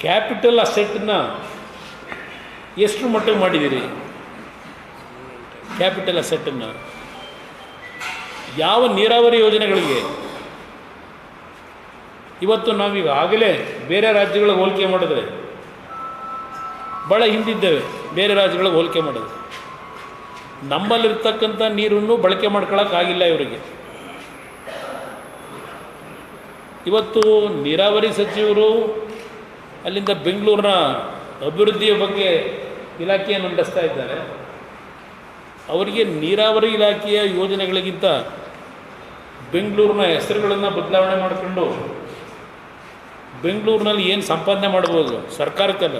Capital ಅಸೆಟ್ನ ಎಷ್ಟು ಮಟ್ಟಿಗೆ ಮಾಡಿದ್ದೀರಿ? ಕ್ಯಾಪಿಟಲ್ ಅಸೆಟ್ಟನ್ನು ಯಾವ ನೀರಾವರಿ ಯೋಜನೆಗಳಿಗೆ? ಇವತ್ತು ನಾವೀಗಾಗಲೇ ಬೇರೆ ರಾಜ್ಯಗಳಿಗೆ ಹೋಲಿಕೆ ಮಾಡಿದ್ರೆ ಭಾಳ ಹಿಂದಿದ್ದೇವೆ. ಬೇರೆ ರಾಜ್ಯಗಳಿಗೆ ಹೋಲಿಕೆ ಮಾಡಿದ್ರೆ ನಮ್ಮಲ್ಲಿರ್ತಕ್ಕಂಥ ನೀರನ್ನು ಬಳಕೆ ಮಾಡ್ಕೊಳ್ಳೋಕ್ಕಾಗಿಲ್ಲ ಇವರಿಗೆ. ಇವತ್ತು ನೀರಾವರಿ ಸಚಿವರು ಅಲ್ಲಿಂದ ಬೆಂಗಳೂರಿನ ಅಭಿವೃದ್ಧಿಯ ಬಗ್ಗೆ ಇಲಾಖೆಯನ್ನು ನಡೆಸ್ತಾ ಇದ್ದಾರೆ. ಅವರಿಗೆ ನೀರಾವರಿ ಇಲಾಖೆಯ ಯೋಜನೆಗಳಿಗಿಂತ ಬೆಂಗಳೂರಿನ ಹೆಸರುಗಳನ್ನು ಬದಲಾವಣೆ ಮಾಡಿಕೊಂಡು ಬೆಂಗಳೂರಿನಲ್ಲಿ ಏನು ಸಂಪಾದನೆ ಮಾಡ್ಬೋದು, ಸರ್ಕಾರಕ್ಕಲ್ಲ,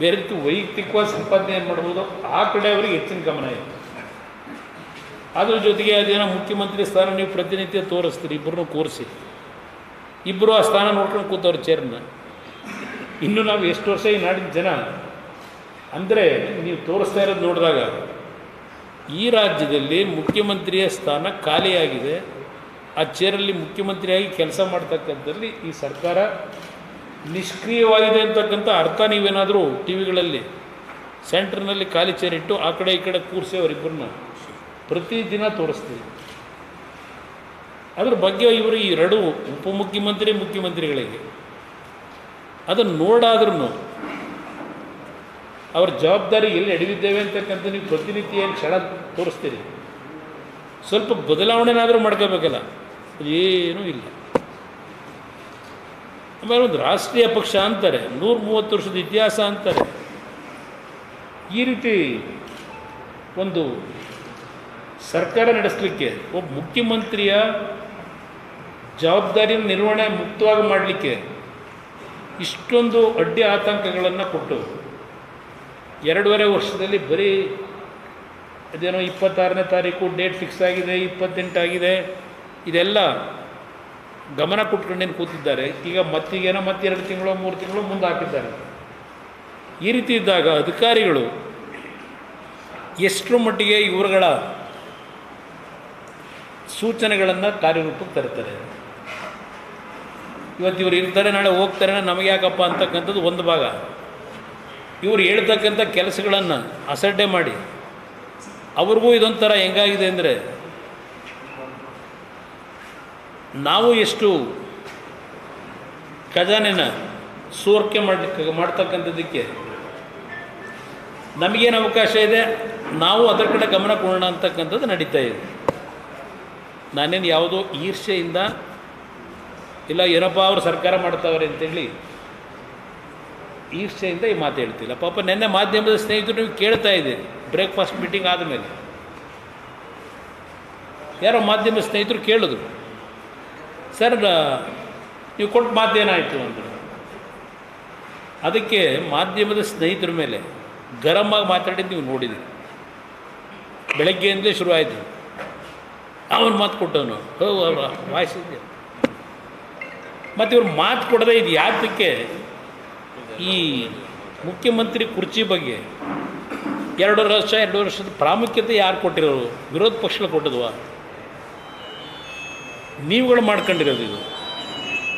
ಬೇರೆ ರೀತಿ ವೈಯಕ್ತಿಕವಾಗಿ ಸಂಪಾದನೆ ಏನು ಮಾಡ್ಬೋದು, ಆ ಕಡೆ ಅವರಿಗೆ ಹೆಚ್ಚಿನ ಗಮನ ಇದೆ. ಅದ್ರ ಜೊತೆಗೆ ಅದೇನೋ ಮುಖ್ಯಮಂತ್ರಿ ಸ್ಥಾನ ನೀವು ಪ್ರತಿನಿತ್ಯ ತೋರಿಸ್ತೀರಿ, ಇಬ್ಬರನ್ನೂ ಕೂರಿಸಿ, ಇಬ್ಬರು ಆ ಸ್ಥಾನ ನೋಡ್ಕೊಂಡು ಕೂತವ್ರು ಚೇರ್ನ. ಇನ್ನು ನಾವು ಎಷ್ಟು ವರ್ಷ ಈ ನಾಡಿನ ಜನ ಅಂದರೆ ನೀವು ತೋರಿಸ್ತಾ ಇರೋದು ನೋಡಿದಾಗ ಈ ರಾಜ್ಯದಲ್ಲಿ ಮುಖ್ಯಮಂತ್ರಿಯ ಸ್ಥಾನ ಖಾಲಿಯಾಗಿದೆ. ಆ ಚೇರಲ್ಲಿ ಮುಖ್ಯಮಂತ್ರಿಯಾಗಿ ಕೆಲಸ ಮಾಡ್ತಕ್ಕಂಥದ್ರಲ್ಲಿ ಈ ಸರ್ಕಾರ ನಿಷ್ಕ್ರಿಯವಾಗಿದೆ ಅಂತಕ್ಕಂಥ ಅರ್ಥ ನೀವೇನಾದರೂ ಟಿ ವಿಗಳಲ್ಲಿ ಸೆಂಟ್ರ್ನಲ್ಲಿ ಖಾಲಿ ಚೇರ್ ಇಟ್ಟು ಆ ಕಡೆ ಈ ಕಡೆ ಕೂರಿಸಿ ಅವರಿಬ್ಬರನ್ನ ಪ್ರತಿದಿನ ತೋರಿಸ್ತೀವಿ. ಅದ್ರ ಬಗ್ಗೆ ಇವರು ಈ ಎರಡು ಉಪಮುಖ್ಯಮಂತ್ರಿ ಮುಖ್ಯಮಂತ್ರಿಗಳಿಗೆ ಅದನ್ನು ನೋಡಾದ್ರೂ ಅವ್ರ ಜವಾಬ್ದಾರಿ ಎಲ್ಲಿ ಎಡವಿದ್ದೇವೆ ಅಂತಕ್ಕಂಥ ನೀವು ಪ್ರತಿನಿತ್ಯ ಏನು ಕ್ಷಣ ತೋರಿಸ್ತೀರಿ. ಸ್ವಲ್ಪ ಬದಲಾವಣೆನಾದರೂ ಮಾಡ್ಕೋಬೇಕಲ್ಲ, ಏನೂ ಇಲ್ಲ. ಆಮೇಲೆ ಒಂದು ರಾಷ್ಟ್ರೀಯ ಪಕ್ಷ ಅಂತಾರೆ, 130 ವರ್ಷದ ಇತಿಹಾಸ ಅಂತಾರೆ. ಈ ರೀತಿ ಒಂದು ಸರ್ಕಾರ ನಡೆಸಲಿಕ್ಕೆ ಒಬ್ಬ ಮುಖ್ಯಮಂತ್ರಿಯ ಜವಾಬ್ದಾರಿಯನ್ನು ನಿರ್ವಹಣೆ ಮುಕ್ತವಾಗಿ ಮಾಡಲಿಕ್ಕೆ ಇಷ್ಟೊಂದು ಅಡ್ಡಿ ಆತಂಕಗಳನ್ನು ಕೊಟ್ಟು 2.5 ವರ್ಷದಲ್ಲಿ ಬರೀ ಅದೇನೋ 26ನೇ ತಾರೀಕು ಡೇಟ್ ಫಿಕ್ಸ್ ಆಗಿದೆ, 28 ಆಗಿದೆ, ಇದೆಲ್ಲ ಗಮನ ಕೊಟ್ಕೊಂಡೇನು ಕೂತಿದ್ದಾರೆ. ಈಗ ಮತ್ತೀಗೇನೋ ಮತ್ತೆ 2 ತಿಂಗಳು 3 ತಿಂಗಳು ಮುಂದೆ ಹಾಕಿದ್ದಾರೆ. ಈ ರೀತಿ ಇದ್ದಾಗ ಅಧಿಕಾರಿಗಳು ಎಷ್ಟರ ಮಟ್ಟಿಗೆ ಇವರುಗಳ ಸೂಚನೆಗಳನ್ನು ಕಾರ್ಯರೂಪಕ್ಕೆ ತರ್ತಾರೆ. ಇವತ್ತು ಇವರು ಇರ್ತಾರೆ, ನಾಳೆ ಹೋಗ್ತಾರೆ, ನಮಗೆ ಯಾಕಪ್ಪ ಅಂತಕ್ಕಂಥದ್ದು ಒಂದು ಭಾಗ. ಇವರು ಹೇಳ್ತಕ್ಕಂಥ ಕೆಲಸಗಳನ್ನು ಅಸಡ್ಡೆ ಮಾಡಿ ಅವ್ರಿಗೂ ಇದೊಂಥರ ಹೆಂಗಾಗಿದೆ ಅಂದರೆ, ನಾವು ಎಷ್ಟು ಖಜಾನೆನ ಸೋರಿಕೆ ಮಾಡ್ತಕ್ಕಂಥದ್ದಕ್ಕೆ ನಮಗೇನು ಅವಕಾಶ ಇದೆ, ನಾವು ಅದರ ಕಡೆ ಗಮನ ಕೊಡೋಣ ಅಂತಕ್ಕಂಥದ್ದು ನಡೀತಾ ಇದೆ. ನಾನೇನು ಯಾವುದೋ ಈರ್ಷೆಯಿಂದ ಇಲ್ಲ ಏನಪ್ಪ ಅವರು ಸರ್ಕಾರ ಮಾಡ್ತಾವ್ರೆ ಅಂತೇಳಿ ಈರ್ಷೆಯಿಂದ ಈ ಮಾತು ಹೇಳ್ತಿಲ್ಲ. ಪಾಪ ನೆನ್ನೆ ಮಾಧ್ಯಮದ ಸ್ನೇಹಿತರು ನೀವು ಕೇಳ್ತಾ ಇದ್ದೀರಿ, ಬ್ರೇಕ್ಫಾಸ್ಟ್ ಮೀಟಿಂಗ್ ಆದಮೇಲೆ ಯಾರೋ ಮಾಧ್ಯಮ ಸ್ನೇಹಿತರು ಕೇಳಿದ್ರು, ಸರ್ ನೀವು ಕೊಟ್ಟ ಮಾತೇನಾಯಿತು ಅಂದರು. ಅದಕ್ಕೆ ಮಾಧ್ಯಮದ ಸ್ನೇಹಿತರ ಮೇಲೆ ಗರಮಾಗಿ ಮಾತಾಡಿದ್ದು ನೀವು ನೋಡಿದ್ದೀರಿ. ಬೆಳಗ್ಗೆಯಿಂದಲೇ ಶುರುವಾಯಿತು. ಅವನು ಮಾತು ಕೊಟ್ಟವನು ಅವರ ವಾಯ್ಸ್ ಇದೆ. ಮತ್ತು ಇವ್ರು ಮಾತು ಕೊಡದೆ ಇದು ಯಾತಕ್ಕೆ? ಈ ಮುಖ್ಯಮಂತ್ರಿ ಕುರ್ಚಿ ಬಗ್ಗೆ 2 ವರ್ಷದ ಪ್ರಾಮುಖ್ಯತೆ ಯಾರು ಕೊಟ್ಟಿರೋರು? ವಿರೋಧ ಪಕ್ಷಗಳು ಕೊಟ್ಟದ್ವಾ? ನೀವುಗಳು ಮಾಡ್ಕೊಂಡಿರೋದು ಇದು.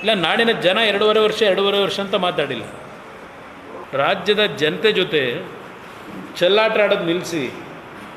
ಇಲ್ಲ ನಾಡಿನ ಜನ 2.5 ವರ್ಷ ಅಂತ ಮಾತಾಡಿಲ್ಲ. ರಾಜ್ಯದ ಜನತೆ ಜೊತೆ ಚೆಲ್ಲಾಟ ಆಡೋದು ನಿಲ್ಲಿಸಿ